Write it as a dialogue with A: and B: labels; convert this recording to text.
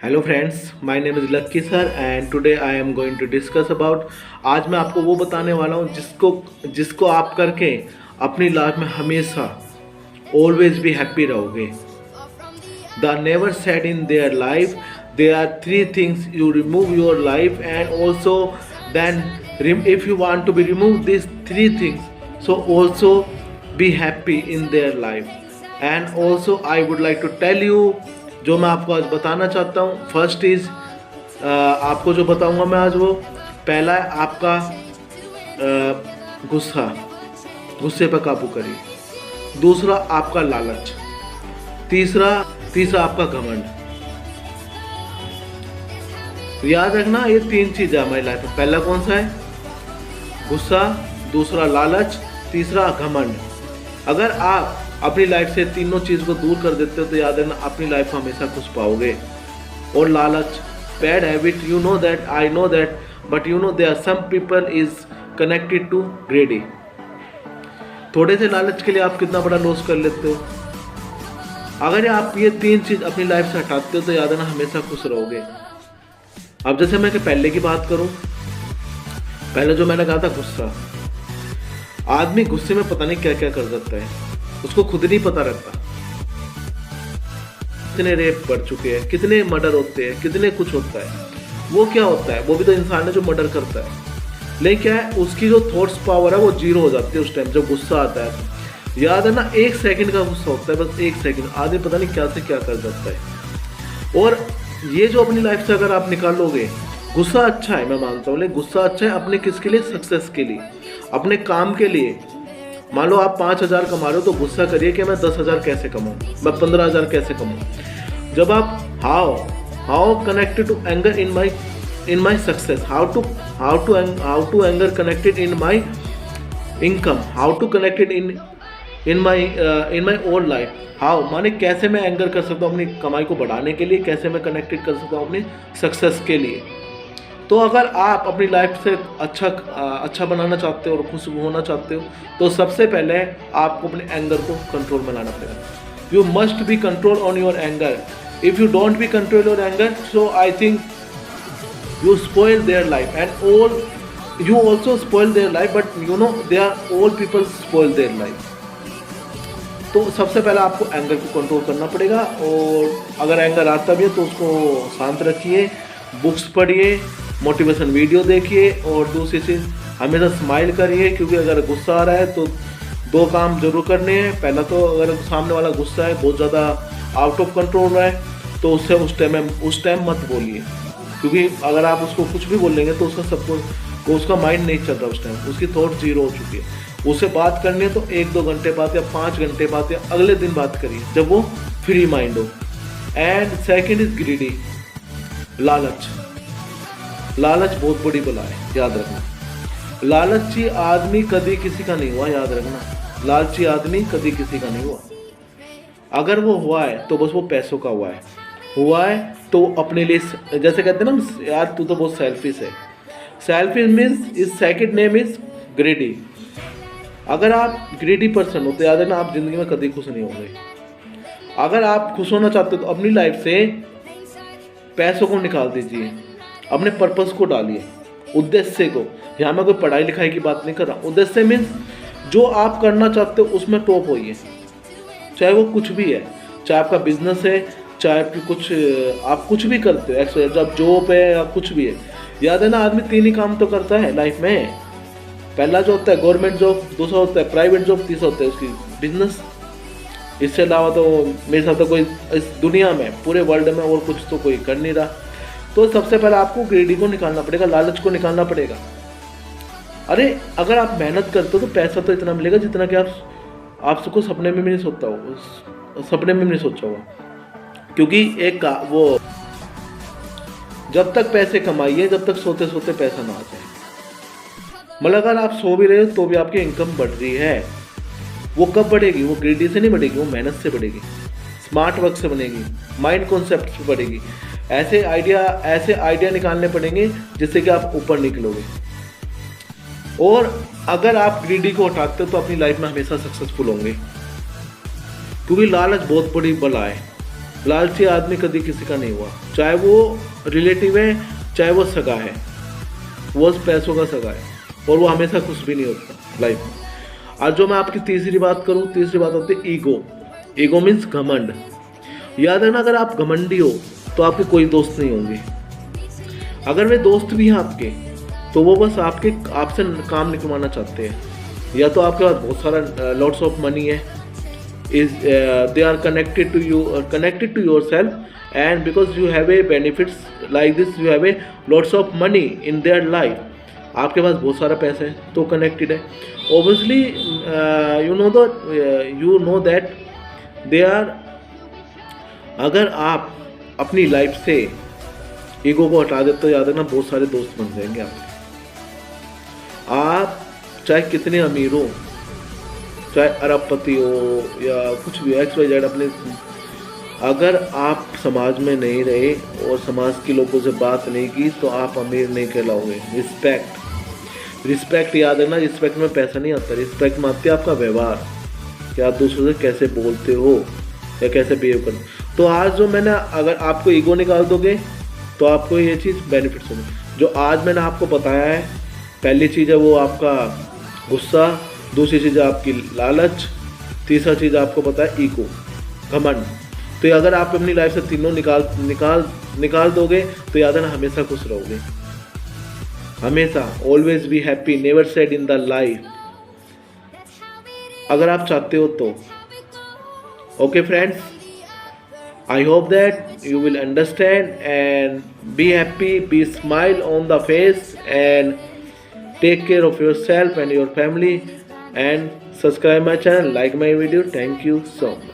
A: Hello friends, my name is Lucky sir and today I am going to discuss about. आज मैं आपको वो बताने वाला हूँ जिसको जिसको आप करके अपनी लाइफ में हमेशा ऑलवेज भी हैप्पी रहोगे। The never said in their life there are three things you remove your life and also then if you want to be remove these three things so also be happy in their life and also I would like to tell you जो मैं आपको आज बताना चाहता हूँ। First is आपको जो बताऊँगा मैं आज, वो पहला है आपका गुस्सा, गुस्से पर काबू करिए। दूसरा आपका लालच। तीसरा आपका घमंड। याद रखना ये तीन चीज़ है हमारी लाइफ में। पहला कौन सा है? गुस्सा, दूसरा लालच, तीसरा घमंड। अगर आप अपनी लाइफ से तीनों चीज़ को दूर कर देते हो तो याद रखना अपनी लाइफ में हमेशा खुश पाओगे। और लालच, bad habit, you know that, I know that, but you know there are some people is connected to greedy. थोड़े से लालच के लिए आप कितना बड़ा लॉस कर लेते हो। अगर आप ये तीन चीज़ अपनी लाइफ से हटाते हो तो याद रखना हमेशा खुश रहोगे। अब जैसे मैं पहले की बात करूं, पहले जो मैंने कहा था गुस्सा। आदमी गुस्से में पता नहीं क्या क्या कर सकता है, उसको खुद नहीं पता रहता। कितने रेप बढ़ चुके हैं, कितने मर्डर होते हैं, कितने कुछ होता है। वो क्या होता है? वो भी तो इंसान है जो मर्डर करता है, लेकिन क्या है, उसकी जो थॉट्स पावर है वो जीरो हो जाती है उस टाइम जब गुस्सा आता है। याद है ना, 1 सेकंड का गुस्सा होता है, बस 1 सेकंड। आदमी पता नहीं क्या से क्या कर सकता है। और ये जो अपनी लाइफ से अगर आप निकालोगे, गुस्सा अच्छा है, मैं मानता हूँ, लेकिन गुस्सा अच्छा है अपने किसके लिए? सक्सेस के लिए, अपने काम के लिए। मान लो आप 5,000 कमा रहे हो तो गुस्सा करिए कि मैं 10,000 कैसे कमाऊँ, मैं 15,000 कैसे कमाऊँ। जब आप how connected to anger in my success, how to anger connected in my income, how to connected in my old life. How माने कैसे मैं एंगर कर सकता हूँ अपनी कमाई को बढ़ाने के लिए, कैसे मैं कनेक्टेड कर सकता हूँ अपनी सक्सेस के लिए। तो अगर आप अपनी लाइफ से अच्छा बनाना चाहते हो और खुश होना चाहते हो तो सबसे पहले आपको अपने एंगर को कंट्रोल में लाना पड़ेगा। You must be control on your anger. If you don't be control your anger so I think you spoil their life and all you also spoil their life, but you know they are all people spoil their life। तो सबसे पहले आपको anger को control करना पड़ेगा। और अगर anger आता भी है तो उसको शांत रखिए, बुक्स पढ़िए, मोटिवेशन वीडियो देखिए, और दूसरी चीज़ हमेशा स्माइल करिए, क्योंकि अगर गुस्सा आ रहा है तो 2 काम जरूर करने हैं। पहला तो अगर सामने वाला गुस्सा है, बहुत ज़्यादा आउट ऑफ कंट्रोल रहा है, तो उससे उस टाइम मत बोलिए, क्योंकि अगर आप उसको कुछ भी बोलेंगे तो उसका माइंड नहीं चल रहा उस टाइम, उसकी थॉट जीरो हो चुकी है। उससे बात करनी है तो 1-2 घंटे बाद या 5 घंटे बाद या अगले दिन बात करिए जब वो फ्री माइंड हो। एंड सेकेंड इज ग्रीडी, लालच। लालच बहुत बड़ी बला है, याद रखना। लालची आदमी कभी किसी का नहीं हुआ, याद रखना। लालची आदमी कभी किसी का नहीं हुआ। अगर वो हुआ है तो बस वो पैसों का हुआ है तो अपने लिए, जैसे कहते हैं ना, यार तू तो बहुत सेल्फिश है। Selfish means is second name is greedy. अगर आप ग्रीडी पर्सन हो तो याद है ना, आप जिंदगी में कभी खुश नहीं होंगे। अगर आप खुश होना चाहते हो तो अपनी लाइफ से पैसों को निकाल दीजिए, अपने पर्पस को डालिए, उद्देश्य को। यहाँ मैं कोई पढ़ाई लिखाई की बात नहीं कर रहा। उद्देश्य मीन्स जो आप करना चाहते हो उसमें टॉप होइए, चाहे वो कुछ भी है, चाहे आपका बिजनेस है, चाहे आप कुछ भी करते हो, एक्सरसाइज, जब जॉब है या कुछ भी है। याद है ना, आदमी 3 ही काम तो करता है लाइफ में। पहला जो होता है गवर्नमेंट जॉब, दूसरा होता है प्राइवेट जॉब, तीसरा होता है उसकी बिजनेस। इससे अलावा तो मेरे साथ तो कोई इस दुनिया में, पूरे वर्ल्ड में और कुछ तो कोई कर नहीं रहा। तो सबसे पहले आपको ग्रीडी को निकालना पड़ेगा, लालच को निकालना पड़ेगा। अरे अगर आप मेहनत करते हो तो पैसा तो इतना मिलेगा जितना कि आप सबको सपने में भी नहीं सोचा होगा। क्योंकि एक वो, जब तक पैसे कमाइए, जब तक सोते सोते पैसा ना आ जाए। मतलब अगर आप सो भी रहे हो तो भी आपकी इनकम बढ़ रही है। वो कब बढ़ेगी? वो ग्रीडी से नहीं बढ़ेगी, वो मेहनत से बढ़ेगी, स्मार्ट वर्क से बनेगी, माइंड कॉन्सेप्ट से बढ़ेगी। ऐसे आइडिया निकालने पड़ेंगे जिससे कि आप ऊपर निकलोगे। और अगर आप ग्रीडी को हटाते हो तो अपनी लाइफ में हमेशा सक्सेसफुल होंगे, क्योंकि लालच बहुत बड़ी बला है। लालची आदमी कभी किसी का नहीं हुआ, चाहे वो रिलेटिव है चाहे वो सगा है, वो पैसों का सगा है, और वो हमेशा खुश भी नहीं होता लाइफ में। आज जो मैं आपकी तीसरी बात करूँ, तीसरी बात होती है ईगो। ईगो मीन्स घमंड। याद रखना, अगर आप घमंडी हो तो आपके कोई दोस्त नहीं होंगे। अगर वे दोस्त भी हैं आपके तो वो बस आपसे काम निकलवाना चाहते हैं, या तो आपके पास बहुत सारा लॉट्स ऑफ मनी है, they are connected to your self, and because you have a benefits like this, you have a lots of money in their life, आपके पास बहुत सारा पैसा है तो कनेक्टेड है। Obviously you know that they are, अगर आप अपनी लाइफ से ईगो को हटा देते तो याद रखना बहुत सारे दोस्त बन जाएंगे आपके। आप चाहे कितने अमीर हो, चाहे अरबपति हो या कुछ भी XYZ, अपने अगर आप समाज में नहीं रहे और समाज के लोगों से बात नहीं की तो आप अमीर नहीं कहलाओगे। रिस्पेक्ट याद रखना, रिस्पेक्ट में पैसा नहीं आता, रिस्पेक्ट में आती है आपका व्यवहार, कि आप दूसरों से कैसे बोलते हो या कैसे बिहेव करते। तो आज जो मैंने, अगर आपको ईगो निकाल दोगे तो आपको ये चीज़ बेनिफिट्स होंगे। जो आज मैंने आपको बताया है, पहली चीज़ है वो आपका गुस्सा, दूसरी चीज़ है आपकी लालच, तीसरा चीज़ आपको पता है ईगो, घमंड। तो अगर आप अपनी लाइफ से तीनों निकाल दोगे तो याद है ना, हमेशा खुश रहोगे, हमेशा। Always be happy, never sad in the life, अगर आप चाहते हो तो। Okay friends, I hope that you will understand and be happy, be smile on the face, and take care of yourself and your family, and subscribe my channel, like my video. Thank you so much.